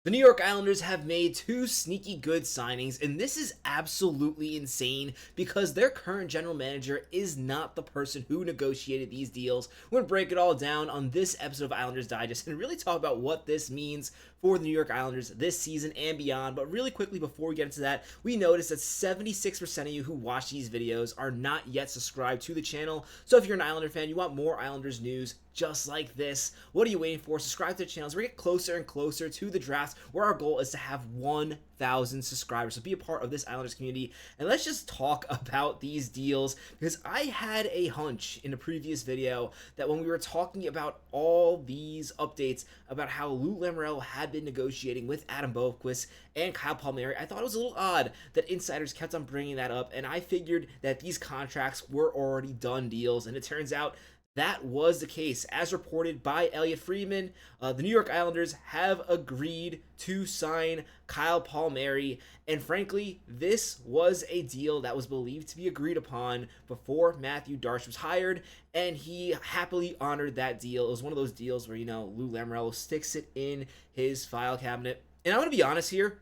The New York Islanders have made two sneaky good signings, and this is absolutely insane because their current general manager is not the person who negotiated these deals. We're going to break it all down on this episode of Islanders Digest and really talk about what this means for the New York Islanders this season and beyond. But really quickly, before we get into that, we noticed that 76% of you who watch these videos are not yet subscribed to the channel. So if you're an Islander fan, you want more Islanders news just like this, what are you waiting for? Subscribe to the channel as we get closer and closer to the draft, where our goal is to have 1,000 subscribers. So be a part of this Islanders community, and let's just talk about these deals, because I had a hunch in a previous video that when we were talking about all these updates about how Lou Lamoriello had been negotiating with Adam Boqvist and Kyle Palmieri, I thought it was a little odd that insiders kept on bringing that up, and I figured that these contracts were already done deals, and it turns out that was the case. As reported by Elliotte Friedman, the New York Islanders have agreed to sign Kyle Palmieri, and frankly, this was a deal that was believed to be agreed upon before Mathew Barzal was hired, and he happily honored that deal. It was one of those deals where, Lou Lamoriello sticks it in his file cabinet. And I'm going to be honest here,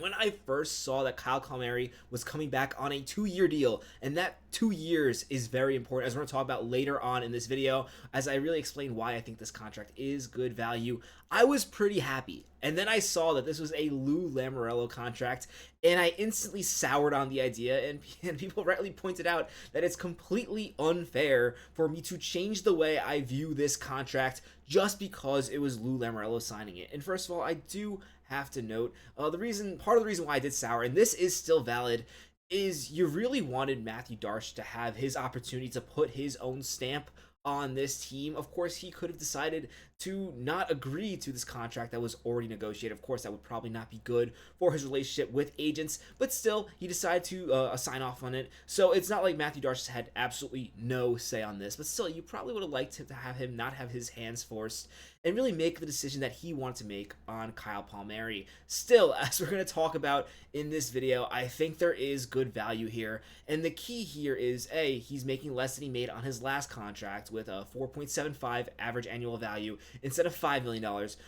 when I first saw that Kyle Palmieri was coming back on a 2-year deal, and that 2 years is very important, as we're going to talk about later on in this video, as I really explain why I think this contract is good value, I was pretty happy. And then I saw that this was a Lou Lamoriello contract, and I instantly soured on the idea, and people rightly pointed out that it's completely unfair for me to change the way I view this contract just because it was Lou Lamoriello signing it. And first of all, I do have to note part of the reason why I did sour, and this is still valid, is you really wanted Mathew Barzal to have his opportunity to put his own stamp on this team. Of course, he could have decided to not agree to this contract that was already negotiated. Of course, that would probably not be good for his relationship with agents, but still, he decided to sign off on it. So it's not like Mathew Barzal had absolutely no say on this, but still, you probably would have liked to have him not have his hands forced and really make the decision that he wanted to make on Kyle Palmieri. Still, as we're going to talk about in this video, I think there is good value here, and the key here is, A, he's making less than he made on his last contract with a 4.75 average annual value instead of $5 million.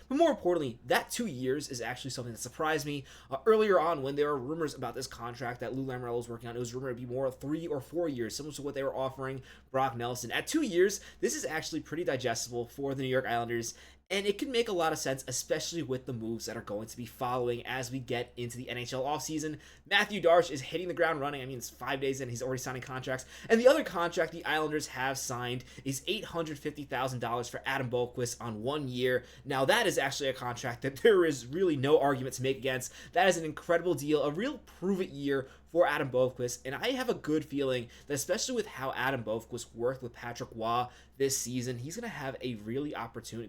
But more importantly, that 2 years is actually something that surprised me. Earlier on, when there were rumors about this contract that Lou Lamoriello was working on, it was rumored to be more 3 or 4 years, similar to what they were offering Brock Nelson. At 2 years, this is actually pretty digestible for the New York Islanders, and it can make a lot of sense, especially with the moves that are going to be following as we get into the NHL offseason. Mathew Barzal is hitting the ground running. I mean, it's 5 days in, he's already signing contracts. And the other contract the Islanders have signed is $850,000 for Adam Boqvist on 1 year. Now, that is actually a contract that there is really no argument to make against. That is an incredible deal, a real prove-it year for Adam Boqvist, and I have a good feeling that, especially with how Adam Boqvist worked with Patrick Waugh this season, he's going to have a really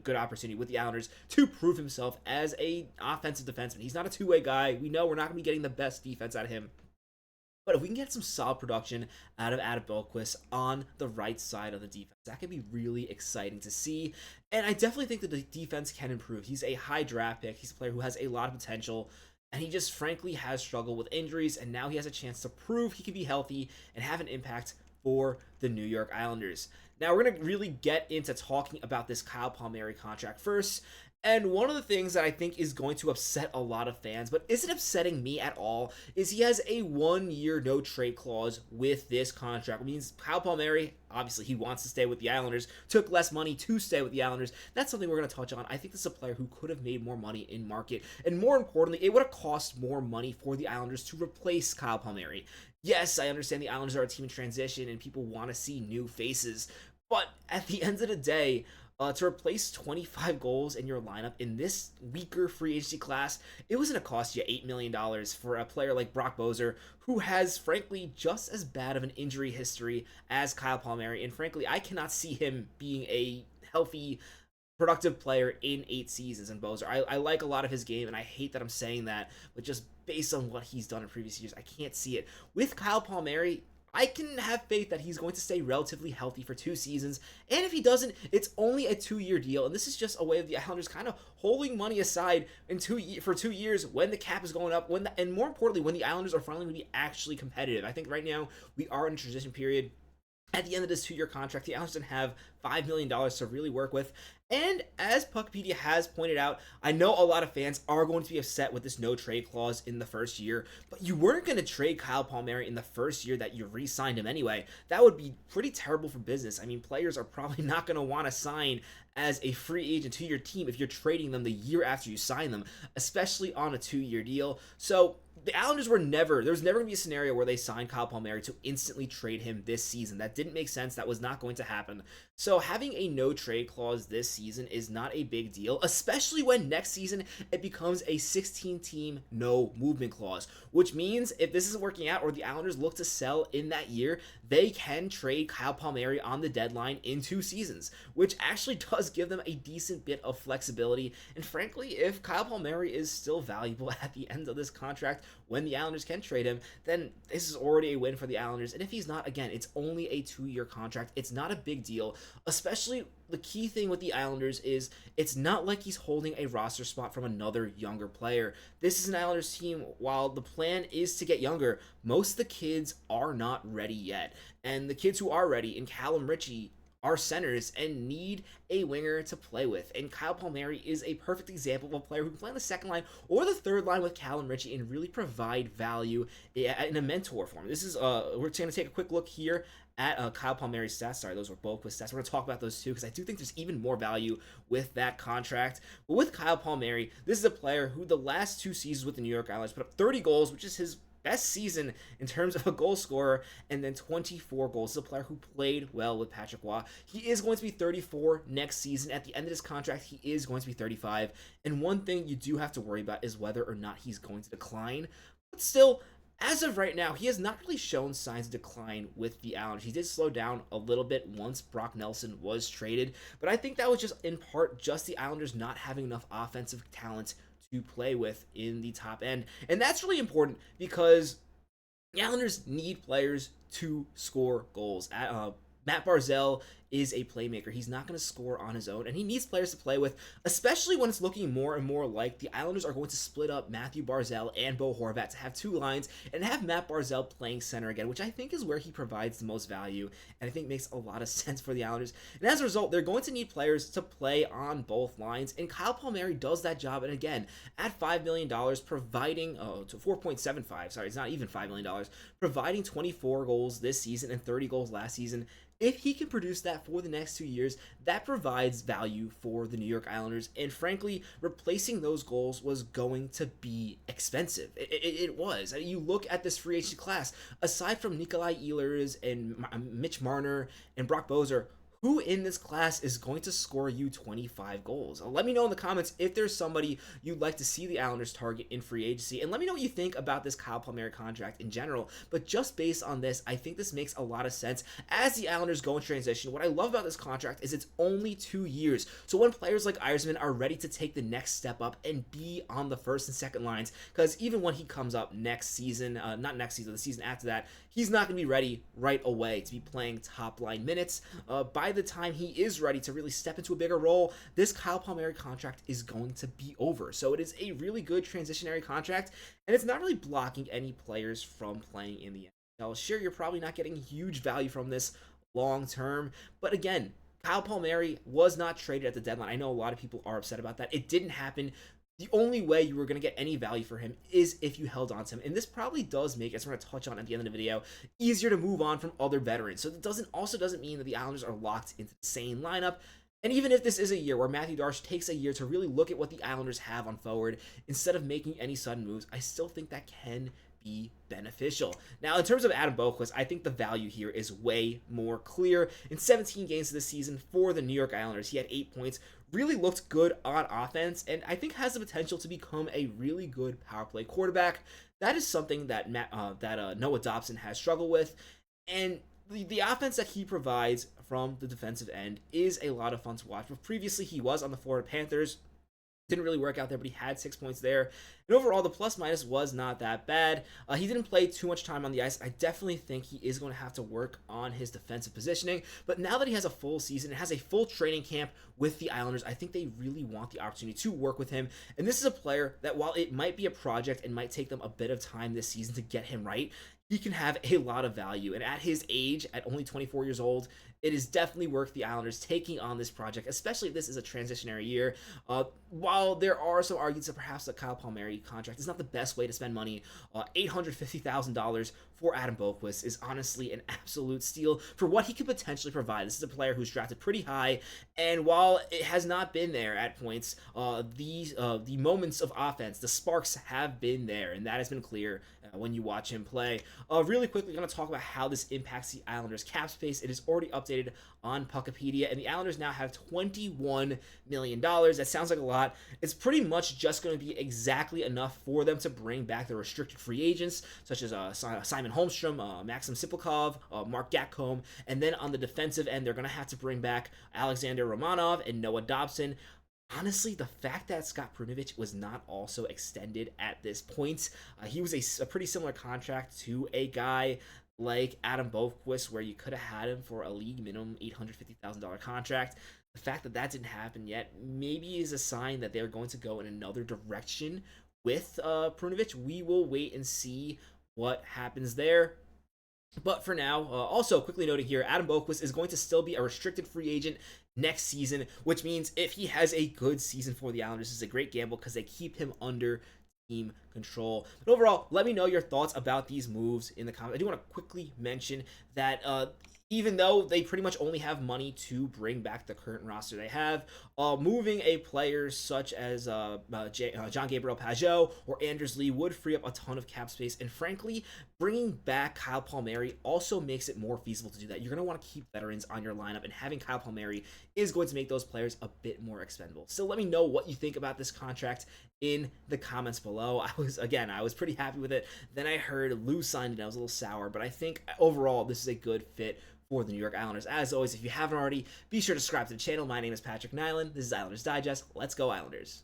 good opportunity with the Islanders to prove himself as an offensive defenseman. He's not a two-way guy. We know we're not going to be getting the best defense out of him. But if we can get some solid production out of Adam Boqvist on the right side of the defense, that could be really exciting to see. And I definitely think that the defense can improve. He's a high draft pick. He's a player who has a lot of potential, and he just frankly has struggled with injuries, and now he has a chance to prove he can be healthy and have an impact for the New York Islanders. Now, we're going to really get into talking about this Kyle Palmieri contract first. And one of the things that I think is going to upset a lot of fans, but isn't upsetting me at all, is he has a 1-year no-trade clause with this contract. It means Kyle Palmieri, obviously he wants to stay with the Islanders, took less money to stay with the Islanders. That's something we're going to touch on. I think this is a player who could have made more money in market, and more importantly, it would have cost more money for the Islanders to replace Kyle Palmieri. Yes, I understand the Islanders are a team in transition and people want to see new faces, but at the end of the day, to replace 25 goals in your lineup in this weaker free agency class, it was going to cost you $8 million for a player like Brock Boeser, who has, frankly, just as bad of an injury history as Kyle Palmieri. And frankly, I cannot see him being a healthy, productive player in 8 seasons in Boeser. I like a lot of his game, and I hate that I'm saying that, but just based on what he's done in previous years, I can't see it. With Kyle Palmieri, I can have faith that he's going to stay relatively healthy for 2 seasons, and if he doesn't, it's only a 2-year deal, and this is just a way of the Islanders kind of holding money aside for 2 years when the cap is going up, and more importantly, when the Islanders are finally going to be actually competitive. I think right now we are in a transition period. At the end of this 2-year contract, the Islanders didn't have $5 million to really work with. And as Puckpedia has pointed out, I know a lot of fans are going to be upset with this no trade clause in the first year, but you weren't going to trade Kyle Palmieri in the first year that you re-signed him anyway. That would be pretty terrible for business. I mean, players are probably not going to want to sign as a free agent to your team if you're trading them the year after you sign them, especially on a 2-year deal. So the Islanders there was never going to be a scenario where they signed Kyle Palmieri to instantly trade him this season. That didn't make sense. That was not going to happen. So having a no trade clause this season is not a big deal, especially when next season it becomes a 16-team no movement clause, which means if this isn't working out or the Islanders look to sell in that year, they can trade Kyle Palmieri on the deadline in 2 seasons, which actually does give them a decent bit of flexibility. And frankly, if Kyle Palmieri is still valuable at the end of this contract when the Islanders can trade him, then this is already a win for the Islanders. And if he's not, again, it's only a 2-year contract. It's not a big deal, especially the key thing with the Islanders is it's not like he's holding a roster spot from another younger player. This is an Islanders team, while the plan is to get younger, most of the kids are not ready yet. And the kids who are ready, in Callum Ritchie, are centers and need a winger to play with. And Kyle Palmieri is a perfect example of a player who can play on the second line or the third line with Callum Ritchie and really provide value in a mentor form. This is we're going to take a quick look here at Kyle Palmieri's stats. Sorry, those were Boqvist stats. We're going to talk about those too because I do think there's even more value with that contract. But with Kyle Palmieri, this is a player who the last 2 seasons with the New York Islanders put up 30 goals, which is his best season in terms of a goal scorer, and then 24 goals. This is a player who played well with Patrick Roy. He is going to be 34 next season. At the end of this contract, he is going to be 35. And one thing you do have to worry about is whether or not he's going to decline. But still, as of right now, he has not really shown signs of decline with the Islanders. He did slow down a little bit once Brock Nelson was traded, but I think that was just in part just the Islanders not having enough offensive talent to play with in the top end. And that's really important because the Islanders need players to score goals. Mathew Barzal is a playmaker. He's not going to score on his own, and he needs players to play with, especially when it's looking more and more like the Islanders are going to split up Mathew Barzal and Bo Horvat to have 2 lines and have Mathew Barzal playing center again, which I think is where he provides the most value, and I think makes a lot of sense for the Islanders. And as a result, they're going to need players to play on both lines, and Kyle Palmieri does that job. And again, at $5 million, providing to 4.75, sorry, it's not even $5 million, providing 24 goals this season and 30 goals last season. If he can produce that for the next 2 years, that provides value for the New York Islanders. And frankly, replacing those goals was going to be expensive. It was. I mean, you look at this free agency class, aside from Nikolai Ehlers and Mitch Marner and Brock Boeser, who in this class is going to score you 25 goals? Let me know in the comments if there's somebody you'd like to see the Islanders target in free agency. And let me know what you think about this Kyle Palmieri contract in general. But just based on this, I think this makes a lot of sense as the Islanders go in transition. What I love about this contract is it's only 2 years. So when players like Yzerman are ready to take the next step up and be on the first and second lines, because even when he comes up next season, not next season, the season after that, he's not going to be ready right away to be playing top line minutes. By the time he is ready to really step into a bigger role, this Kyle Palmieri contract is going to be over. So it is a really good transitionary contract, and it's not really blocking any players from playing in the NHL. Sure, you're probably not getting huge value from this long term, but again, Kyle Palmieri was not traded at the deadline. I know a lot of people are upset about that. It didn't happen. The only way you were going to get any value for him is if you held on to him. And this probably does make, as we're going to touch on at the end of the video, easier to move on from other veterans. So it doesn't mean that the Islanders are locked into the same lineup. And even if this is a year where Matthew Darche takes a year to really look at what the Islanders have on forward instead of making any sudden moves, I still think that can be beneficial. Now, in terms of Adam Boqvist, I think the value here is way more clear. In 17 games this season for the New York Islanders, he had 8 points, really looked good on offense, and I think has the potential to become a really good power play quarterback. That is something that Noah Dobson has struggled with, and the offense that he provides from the defensive end is a lot of fun to watch. But previously, he was on the Florida Panthers. Didn't really work out there, but he had 6 points there. And overall, the plus-minus was not that bad. He didn't play too much time on the ice. I definitely think he is going to have to work on his defensive positioning. But now that he has a full season, has a full training camp with the Islanders, I think they really want the opportunity to work with him. And this is a player that, while it might be a project and might take them a bit of time this season to get him right, he can have a lot of value. And at his age, at only 24 years old, it is definitely worth the Islanders taking on this project, especially if this is a transitionary year. While there are some arguments that perhaps the Kyle Palmieri contract is not the best way to spend money, $850,000 for Adam Boqvist is honestly an absolute steal for what he could potentially provide. This is a player who's drafted pretty high, and while it has not been there at points, the moments of offense, the sparks have been there, and that has been clear when you watch him play. Really quickly, I'm going to talk about how this impacts the Islanders' cap space. It is already updated on Puckopedia, and the Islanders now have $21 million. That sounds like a lot. It's pretty much just going to be exactly enough for them to bring back the restricted free agents, such as Simon Holmstrom, Maxim Siplikov, Mark Gatcomb, and then on the defensive end, they're going to have to bring back Alexander Romanov and Noah Dobson. Honestly, the fact that Scott Perunovich was not also extended at this point, he was a pretty similar contract to a guy like Adam Boqvist, where you could have had him for a league minimum $850,000 contract. The fact that that didn't happen yet maybe is a sign that they're going to go in another direction with Perunovich. We will wait and see what happens there. But for now, also quickly noting here, Adam Boqvist is going to still be a restricted free agent next season, which means if he has a good season for the Islanders, this is a great gamble because they keep him under team control. But overall, let me know your thoughts about these moves in the comments. I do want to quickly mention that even though they pretty much only have money to bring back the current roster they have, moving a player such as John Gabriel Pageau or Anders Lee would free up a ton of cap space, and frankly, bringing back Kyle Palmieri also makes it more feasible to do that. You're going to want to keep veterans on your lineup, and having Kyle Palmieri is going to make those players a bit more expendable. So let me know what you think about this contract in the comments below. I was pretty happy with it. Then I heard Lou signed it, I was a little sour, but I think overall this is a good fit for the New York Islanders. As always, if you haven't already, be sure to subscribe to the channel. My name is Patrick Nilan. This is Islanders Digest. Let's go Islanders.